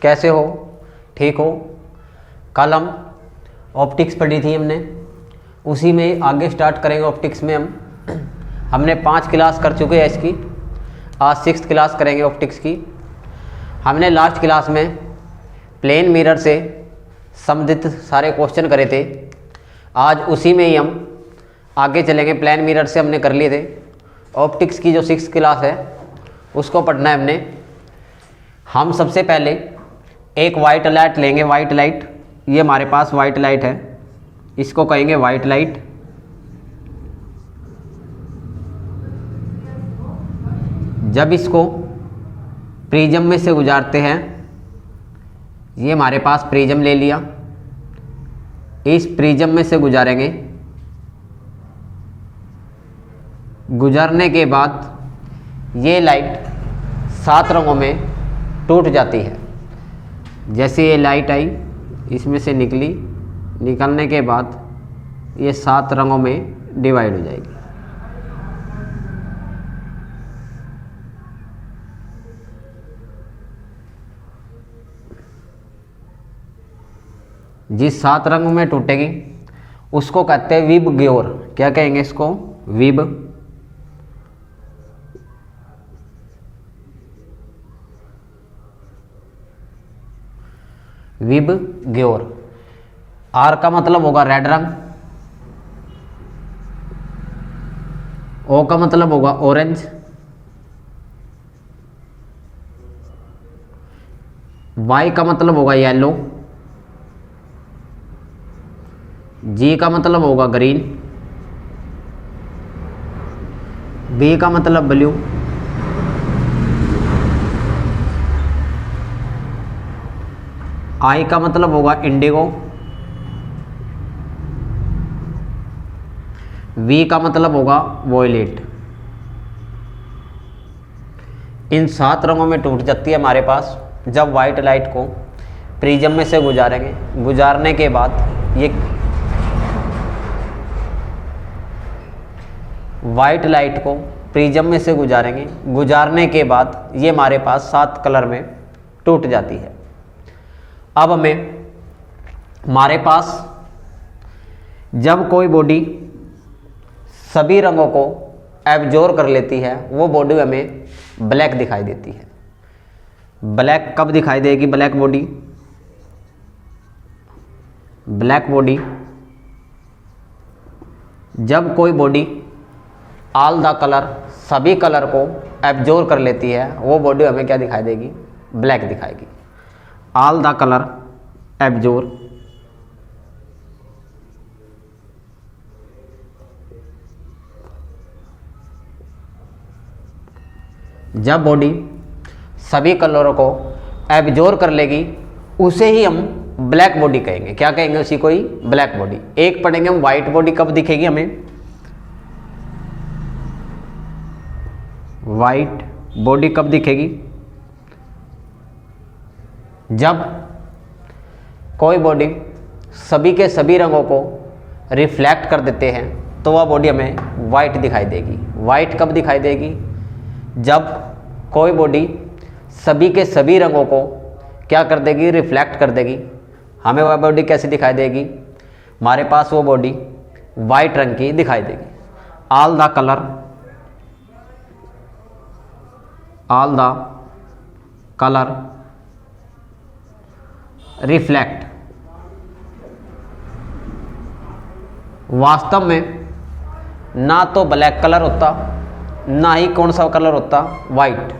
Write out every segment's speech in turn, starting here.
कैसे हो? ठीक हो? कल हम ऑप्टिक्स पढ़ी थी हमने, उसी में आगे स्टार्ट करेंगे। ऑप्टिक्स में हमने 5 क्लास कर चुके हैं इसकी, आज 6th क्लास करेंगे ऑप्टिक्स की। हमने लास्ट क्लास में प्लेन मिरर से संबंधित सारे क्वेश्चन करे थे, आज उसी में ही हम आगे चलेंगे। प्लेन मिरर से हमने कर लिए थे। ऑप्टिक्स की जो 6th क्लास है उसको पढ़ना है हमने। हम सबसे पहले एक वाइट लाइट लेंगे। वाइट लाइट, ये हमारे पास वाइट लाइट है, इसको कहेंगे वाइट लाइट। जब इसको प्रिज्म में से गुजारते हैं, ये हमारे पास प्रिज्म ले लिया, इस प्रिज्म में से गुजारेंगे। गुजरने के बाद ये लाइट 7 रंगों में टूट जाती है। जैसे ये लाइट आई, इसमें से निकली, निकलने के बाद ये 7 रंगों में डिवाइड हो जाएगी। जिस 7 रंगों में टूटेगी उसको कहते हैं विब ग्योर। क्या कहेंगे इसको? विब विब ग्योर। आर का मतलब होगा रेड रंग, ओ का मतलब होगा ऑरेंज, वाई का मतलब होगा येलो, जी का मतलब होगा ग्रीन, बी का मतलब ब्लू, आई का मतलब होगा इंडिगो, वी का मतलब होगा वॉयलेट। इन 7 रंगों में टूट जाती है हमारे पास जब वाइट लाइट को प्रिज्म में से गुजारेंगे। गुजारने के बाद ये वाइट लाइट को प्रिज्म में से गुजारेंगे। गुजारने के बाद ये हमारे पास 7 कलर में टूट जाती है। अब हमारे पास जब कोई बॉडी सभी रंगों को एब्जॉर्ब कर लेती है, वो बॉडी हमें ब्लैक दिखाई देती है। ब्लैक कब दिखाई देगी? ब्लैक बॉडी जब कोई बॉडी ऑल द कलर, सभी कलर को एब्जॉर्ब कर लेती है, वो बॉडी हमें क्या दिखाई देगी? ब्लैक दिखाएगी। ऑल द कलर एब्जॉर्ब जब बॉडी सभी कलरों को एब्जॉर्ब कर लेगी, उसे ही हम ब्लैक बॉडी कहेंगे। क्या कहेंगे? उसी को ही ब्लैक बॉडी। एक पढ़ेंगे हम वाइट बॉडी कब दिखेगी हमें। वाइट बॉडी कब दिखेगी? जब कोई बॉडी सभी के सभी रंगों को रिफ्लेक्ट कर देते हैं, तो वह बॉडी हमें वाइट दिखाई देगी। वाइट कब दिखाई देगी? जब कोई बॉडी सभी के सभी रंगों को क्या कर देगी? रिफ्लेक्ट कर देगी। हमें वह बॉडी कैसे दिखाई देगी? हमारे पास वो बॉडी वाइट रंग की दिखाई देगी। All the colour reflect. वास्तव में ना तो ब्लैक कलर होता, ना ही कौन सा कलर होता? वाइट।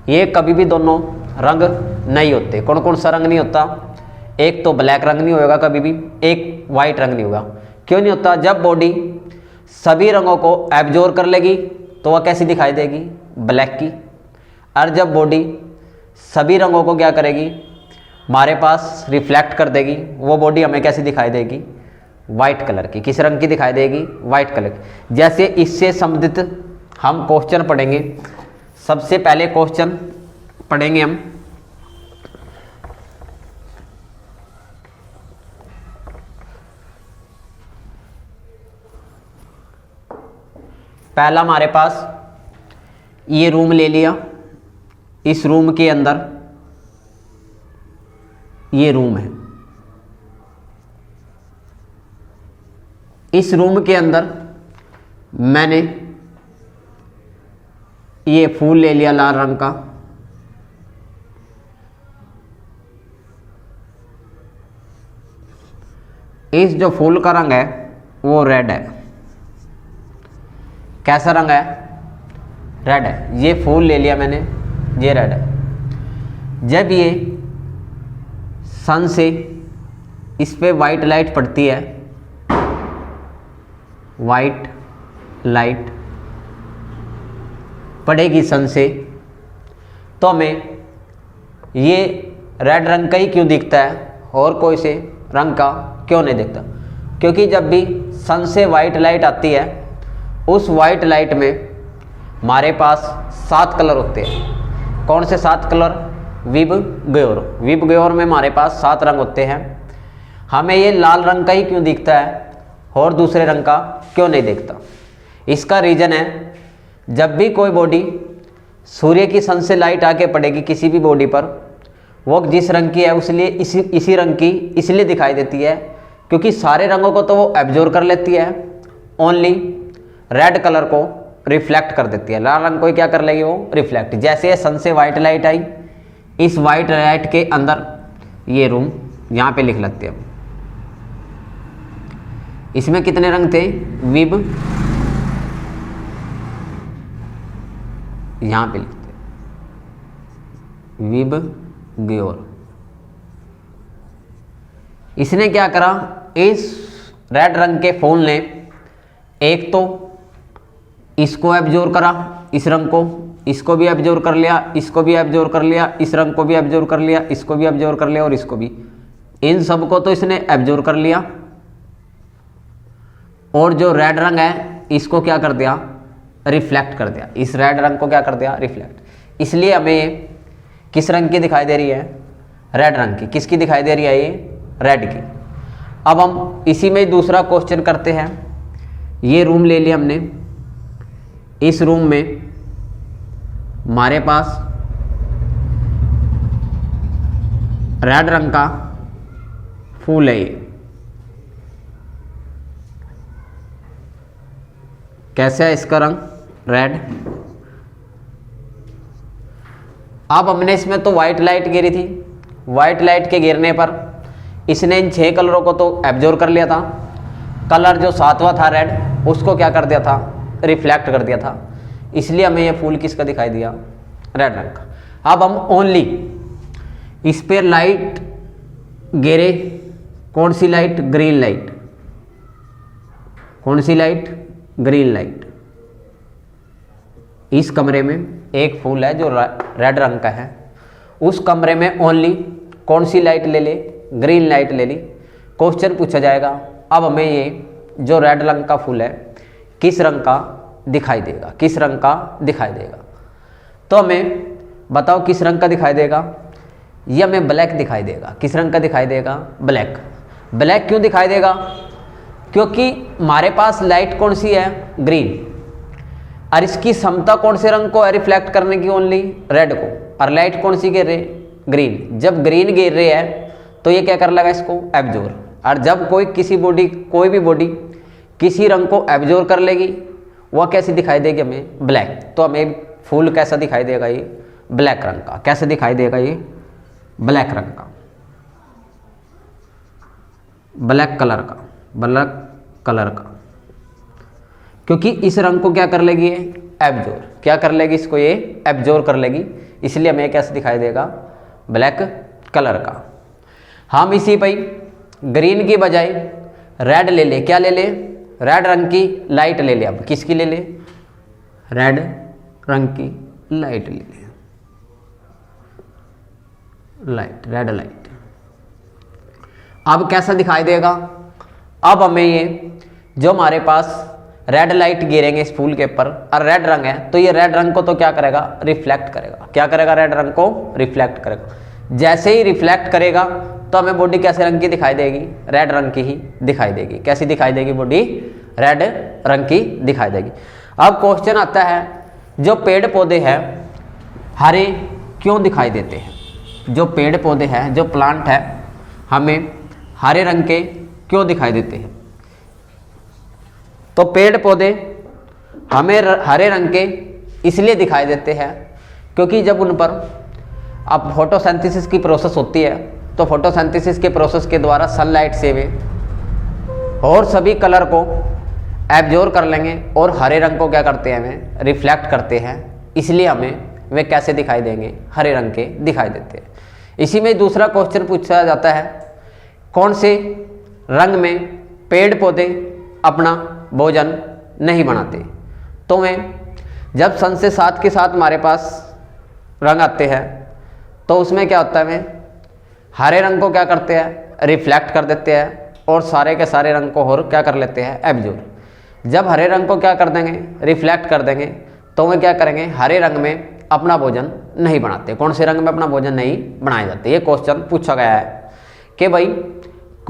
ये कभी भी दोनों रंग नहीं होते। कौन कौन सा रंग नहीं होता? एक तो ब्लैक रंग नहीं होगा कभी भी, एक वाइट रंग नहीं होगा। क्यों नहीं होता? जब बॉडी सभी रंगों को एब्जॉर्ब कर लेगी तो वह कैसी दिखाई देगी? ब्लैक की। और जब बॉडी सभी रंगों को क्या करेगी? हमारे पास रिफ्लेक्ट कर देगी, वो बॉडी हमें कैसी दिखाई देगी? वाइट कलर की। किस रंग की दिखाई देगी? वाइट कलर की। जैसे इससे संबंधित हम क्वेश्चन पढ़ेंगे। सबसे पहले क्वेश्चन पढ़ेंगे हम पहला हमारे पास ये रूम ले लिया। इस रूम के अंदर ये रूम है। इस रूम के अंदर मैंने ये फूल ले लिया लाल रंग का, इस जो फूल का रंग है वो रेड है। कैसा रंग है? रेड है। ये फूल ले लिया मैंने, ये रेड है। जब ये सन से इस पे वाइट लाइट पड़ती है, वाइट लाइट पड़ेगी सन से, तो हमें ये रेड रंग का ही क्यों दिखता है और कोई से रंग का क्यों नहीं दिखता? क्योंकि जब भी सन से वाइट लाइट आती है, उस वाइट लाइट में हमारे पास 7 कलर होते हैं। कौन से 7 कलर? विबग्योर। विबग्योर में हमारे पास 7 रंग होते हैं। हमें ये लाल रंग का ही क्यों दिखता है और दूसरे रंग का क्यों नहीं दिखता? इसका रीज़न है, जब भी कोई बॉडी सूर्य की सन से लाइट आके पड़ेगी किसी भी बॉडी पर, वो जिस रंग की है उसलिए इसी रंग की इसलिए दिखाई देती है क्योंकि सारे रंगों को तो वो एब्जॉर्ब कर लेती है, ओनली रेड कलर को रिफ्लेक्ट कर देती है। लाल रंग को क्या कर लेगी? वो रिफ्लेक्ट। जैसे सन से वाइट लाइट आई, इस वाइट लाइट के अंदर ये रूम यहाँ पे लिख लेते हैं। इसमें कितने रंग थे? विब, यहाँ पे लिखते हैं विबग्योर। इसने क्या करा? इस रेड रंग के फूल ने एक तो इसको एब्जॉर्ब करा, इस रंग को, इसको भी एब्जॉर्ब कर लिया, इसको भी एब्जॉर्ब कर लिया, इस रंग को भी एब्जॉर्ब कर लिया, इसको भी एब्जॉर्ब कर लिया और इसको भी। इन सब को तो इसने एब्जॉर्ब कर लिया और जो रेड रंग है इसको क्या कर दिया? रिफ्लेक्ट कर दिया। इस रेड रंग को क्या कर दिया? रिफ्लेक्ट। इसलिए हमें किस रंग की दिखाई दे रही है? रेड रंग की। किसकी दिखाई दे रही है? ये रेड की। अब हम इसी में दूसरा क्वेश्चन करते हैं। ये रूम ले लिया हमने, इस रूम में हमारे पास रेड रंग का फूल है। ये कैसा है इसका रंग? रेड। अब हमने इसमें तो वाइट लाइट गिरी थी, वाइट लाइट के गिरने पर इसने इन 6 कलरों को तो एब्जॉर्ब कर लिया था। कलर जो 7वां था रेड, उसको क्या कर दिया था? रिफ्लेक्ट कर दिया था। इसलिए हमें ये फूल किसका दिखाई दिया? रेड रंग का। अब हम ओनली इस पर लाइट गिरे, कौन सी लाइट? Green light. कौन सी लाइट? Green light. इस कमरे में एक फूल है जो रेड रंग का है, उस कमरे में ओनली कौन सी लाइट ले ले? ग्रीन लाइट ले ली। क्वेश्चन पूछा जाएगा, अब हमें ये जो रेड रंग का फूल है किस रंग का दिखाई देगा? किस रंग का दिखाई देगा? तो हमें बताओ किस रंग का दिखाई देगा? ये हमें ब्लैक दिखाई देगा। किस रंग का दिखाई देगा? ब्लैक। ब्लैक क्यों दिखाई देगा? क्योंकि हमारे पास लाइट कौन सी है? ग्रीन। और इसकी क्षमता कौन से रंग को है रिफ्लेक्ट करने की? ओनली रेड को। और लाइट कौन सी गिर रही? ग्रीन। जब ग्रीन गिर रही है तो ये क्या कर लेगा? इसको एब्जॉर्ब। और जब कोई भी बॉडी किसी रंग को एब्जॉर्ब कर लेगी, वह कैसी दिखाई देगी? हमें ब्लैक। तो हमें फूल कैसा दिखाई देगा? ये ब्लैक रंग का। कैसे दिखाई देगा? ये ब्लैक रंग का, ब्लैक कलर का, ब्लैक कलर का। क्योंकि इस रंग को क्या कर लेगी? ये एब्जॉर्ब। क्या कर लेगी? इसको ये एब्जॉर्ब कर लेगी। इसलिए हमें कैसे दिखाई देगा? ब्लैक कलर का। हम इसी पर ग्रीन की बजाय रेड ले ले। क्या ले ले? रेड रंग की लाइट ले ले। अब किसकी ले ले? रेड रंग की लाइट ले ले। Light, red light. अब कैसा दिखाई देगा? अब हमें ये जो हमारे पास रेड लाइट गिरेंगे इस फूल के ऊपर और रेड रंग है, तो ये रेड रंग को तो क्या करेगा? रिफ्लेक्ट करेगा। क्या करेगा? रेड रंग को रिफ्लेक्ट करेगा। जैसे ही रिफ्लेक्ट करेगा तो हमें बॉडी कैसे रंग की दिखाई देगी? रेड रंग की ही दिखाई देगी। कैसी दिखाई देगी बॉडी? रेड रंग की दिखाई देगी। अब क्वेश्चन आता है, जो पेड़ पौधे हैं हरे क्यों दिखाई देते हैं? जो पेड़ पौधे हैं, जो प्लांट है, हमें हरे रंग के क्यों दिखाई देते हैं? तो पेड़ पौधे हमें हरे रंग के इसलिए दिखाई देते हैं क्योंकि जब उन पर अब फोटोसिंथेसिस की प्रोसेस होती है, तो फोटोसिंथेसिस के प्रोसेस के द्वारा सनलाइट से वे और सभी कलर को एब्जॉर्ब कर लेंगे और हरे रंग को क्या करते हैं, हमें रिफ्लेक्ट करते हैं, इसलिए हमें वे कैसे दिखाई देंगे, हरे रंग के दिखाई देते हैं। इसी में दूसरा क्वेश्चन पूछा जाता है, कौन से रंग में पेड़ पौधे अपना भोजन नहीं बनाते? तो मैं जब सन से 7 के साथ हमारे पास रंग आते हैं तो उसमें क्या होता है, में हरे रंग को क्या करते हैं, रिफ्लेक्ट कर देते हैं और सारे के सारे रंग को और क्या कर लेते हैं, एब्जॉर्ब। जब हरे रंग को क्या कर देंगे, रिफ्लेक्ट कर देंगे, तो वे क्या करेंगे, हरे रंग में अपना भोजन नहीं बनाते। कौन से रंग में अपना भोजन नहीं बनाए जाते? ये क्वेश्चन पूछा गया है कि भाई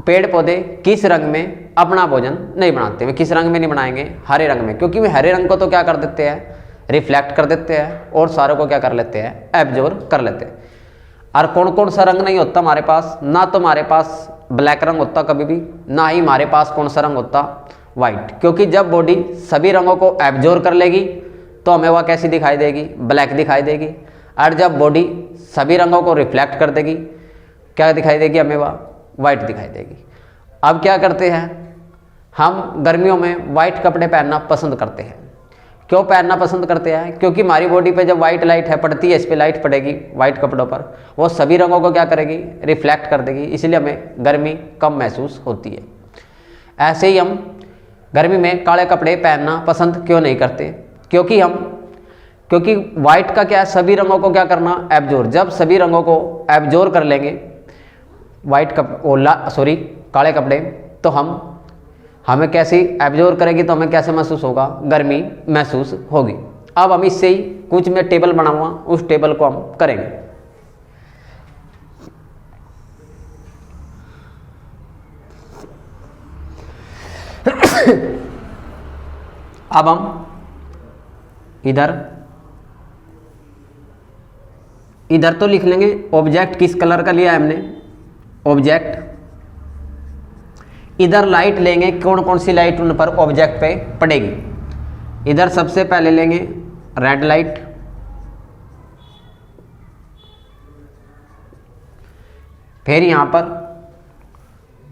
पेड़ पौधे किस रंग में अपना भोजन नहीं बनाते? वे किस रंग में नहीं बनाएंगे, हरे रंग में, क्योंकि वे हरे रंग को तो क्या कर देते हैं, रिफ्लेक्ट कर देते हैं और सारों को क्या कर लेते हैं, एब्जॉर्ब कर लेते हैं। और कौन कौन सा रंग नहीं होता हमारे पास? ना तो हमारे पास ब्लैक रंग होता कभी भी, ना ही हमारे पास कौन सा रंग होता, वाइट, क्योंकि जब बॉडी सभी रंगों को एब्जॉर्ब कर लेगी तो हमें वह कैसी दिखाई देगी, ब्लैक दिखाई देगी। और जब बॉडी सभी रंगों को रिफ्लेक्ट कर देगी, क्या दिखाई देगी, हमें वह वाइट दिखाई देगी। अब क्या करते हैं, हम गर्मियों में वाइट कपड़े पहनना पसंद करते हैं। क्यों पहनना पसंद करते हैं? क्योंकि हमारी बॉडी पे जब वाइट लाइट है पड़ती है, इस पर लाइट पड़ेगी वाइट कपड़ों पर, वो सभी रंगों को क्या करेगी, रिफ्लेक्ट कर देगी, इसलिए हमें गर्मी कम महसूस होती है। ऐसे ही हम गर्मी में काले कपड़े पहनना पसंद क्यों नहीं करते? क्योंकि वाइट का क्या है, सभी रंगों को क्या करना, एब्जॉर्ब। जब सभी रंगों को एब्जॉर्ब कर लेंगे काले कपड़े, तो हमें कैसी एब्जॉर्ब करेगी, तो हमें कैसे महसूस होगा, गर्मी महसूस होगी। अब हम इससे ही कुछ में टेबल बना हुआ, उस टेबल को हम करेंगे। अब हम इधर तो लिख लेंगे ऑब्जेक्ट किस कलर का लिया है हमने, ऑब्जेक्ट। इधर लाइट लेंगे, कौन कौन सी लाइट उन पर ऑब्जेक्ट पे पड़ेगी। इधर सबसे पहले लेंगे रेड लाइट, फिर यहां पर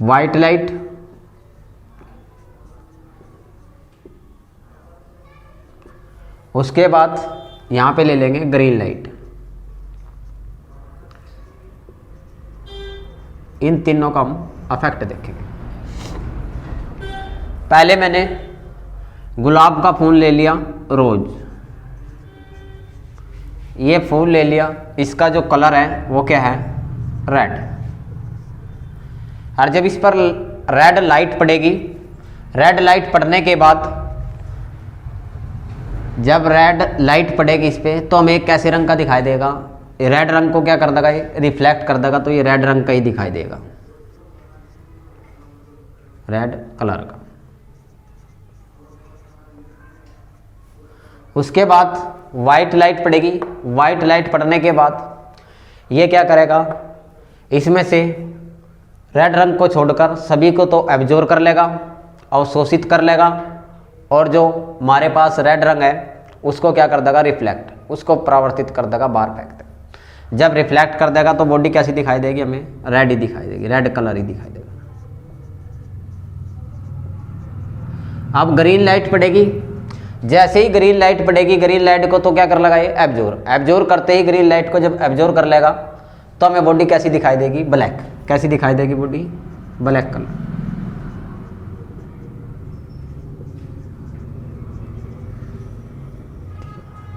वाइट लाइट, उसके बाद यहां पे ले लेंगे ग्रीन लाइट। इन तीनों का हम इफेक्ट देखेंगे। पहले मैंने गुलाब का फूल ले लिया, रोज, ये फूल ले लिया, इसका जो कलर है वो क्या है, रेड। और जब इस पर रेड लाइट पड़ेगी, रेड लाइट पड़ने के बाद जब रेड लाइट पड़ेगी इस पे, तो हमें एक कैसे रंग का दिखाई देगा, रेड रंग को क्या कर देगा, ये रिफ्लेक्ट कर देगा, तो ये रेड रंग का ही दिखाई देगा, रेड कलर का। उसके बाद वाइट लाइट पड़ेगी, वाइट लाइट पड़ने के बाद ये क्या करेगा, इसमें से रेड रंग को छोड़कर सभी को तो एब्जॉर्ब कर लेगा, अवशोषित कर लेगा, और जो हमारे पास रेड रंग है उसको क्या कर देगा, रिफ्लेक्ट, उसको परावर्तित कर देगा, बाहर फेंक देगा। जब रिफ्लेक्ट कर देगा तो बॉडी कैसी दिखाई देगी, हमें रेड ही दिखाई देगी, रेड कलर ही दिखाई देगा। अब ग्रीन लाइट पड़ेगी, जैसे ही ग्रीन लाइट पड़ेगी, ग्रीन लाइट को तो क्या कर लेगा, ये एब्जॉर्ब। एब्जॉर्ब करते ही ग्रीन लाइट को जब एब्जॉर्ब कर लेगा तो हमें बॉडी कैसी दिखाई देगी, ब्लैक। कैसी दिखाई देगी बॉडी, ब्लैक कलर।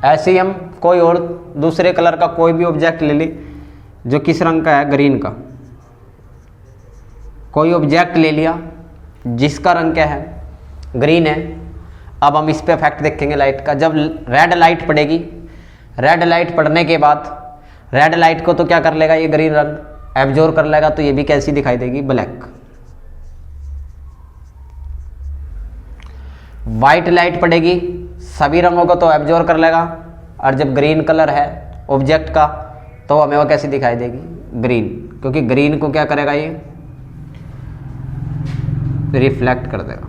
ऐसे ही हम कोई और दूसरे कलर का कोई भी ऑब्जेक्ट ले ली जो किस रंग का है, ग्रीन का। कोई ऑब्जेक्ट ले लिया जिसका रंग क्या है, ग्रीन है। अब हम इस पे इफेक्ट देखेंगे लाइट का। जब रेड लाइट पड़ेगी, रेड लाइट पड़ने के बाद रेड लाइट को तो क्या कर लेगा, ये ग्रीन रंग एब्जॉर्ब कर लेगा, तो ये भी कैसी दिखाई देगी, ब्लैक। वाइट लाइट पड़ेगी, सभी रंगों को तो एब्जॉर्ब कर लेगा, और जब ग्रीन कलर है ऑब्जेक्ट का तो हमें वो कैसी दिखाई देगी, ग्रीन, क्योंकि ग्रीन को क्या करेगा ये रिफ्लेक्ट कर देगा,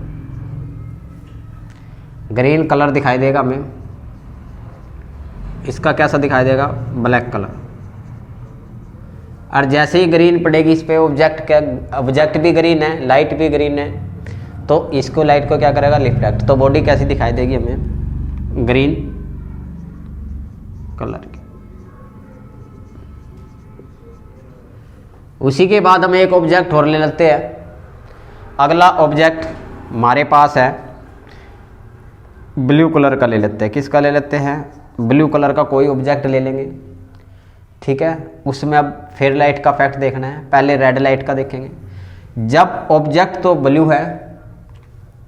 ग्रीन कलर दिखाई देगा हमें, इसका कैसा दिखाई देगा ब्लैक कलर। और जैसे ही ग्रीन पड़ेगी इस पे ऑब्जेक्ट भी ग्रीन है, लाइट भी ग्रीन है, तो इसको लाइट को क्या करेगा रिफ्लेक्ट, तो बॉडी कैसी दिखाई देगी हमें ग्रीन कलर की। उसी के बाद हम एक ऑब्जेक्ट और ले लेते हैं। अगला ऑब्जेक्ट हमारे पास है ब्लू कलर का ले लेते हैं। किसका ले लेते हैं, ब्लू कलर का कोई ऑब्जेक्ट ले लेंगे, ठीक है। उसमें अब फेयर लाइट का इफेक्ट देखना है, पहले रेड लाइट का देखेंगे। जब ऑब्जेक्ट तो ब्लू है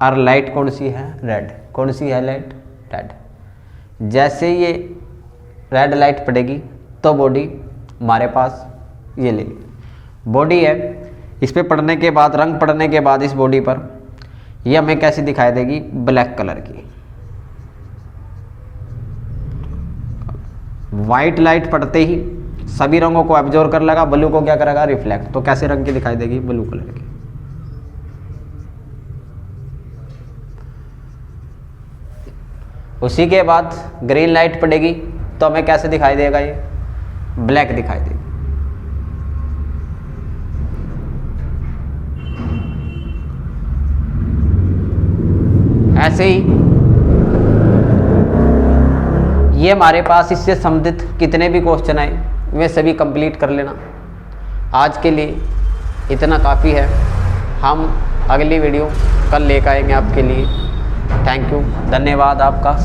और लाइट कौन सी है रेड, कौन सी है लाइट रेड। जैसे ये रेड लाइट पड़ेगी तो बॉडी हमारे पास ये ले ली बॉडी है, इस पे पड़ने के बाद रंग पड़ने के बाद इस बॉडी पर ये हमें कैसी दिखाई देगी ब्लैक कलर की। वाइट लाइट पड़ते ही सभी रंगों को एब्जॉर्ब कर लेगा, ब्लू को क्या करेगा रिफ्लेक्ट, तो कैसे रंग की दिखाई देगी ब्लू कलर की। उसी के बाद ग्रीन लाइट पड़ेगी तो हमें कैसे दिखाई देगा ये ब्लैक दिखाई देगी। ऐसे ही ये हमारे पास इससे संबंधित कितने भी क्वेश्चन आए वे सभी कंप्लीट कर लेना। आज के लिए इतना काफ़ी है, हम अगली वीडियो कल लेकर आएंगे आपके लिए। थैंक यू, धन्यवाद आपका।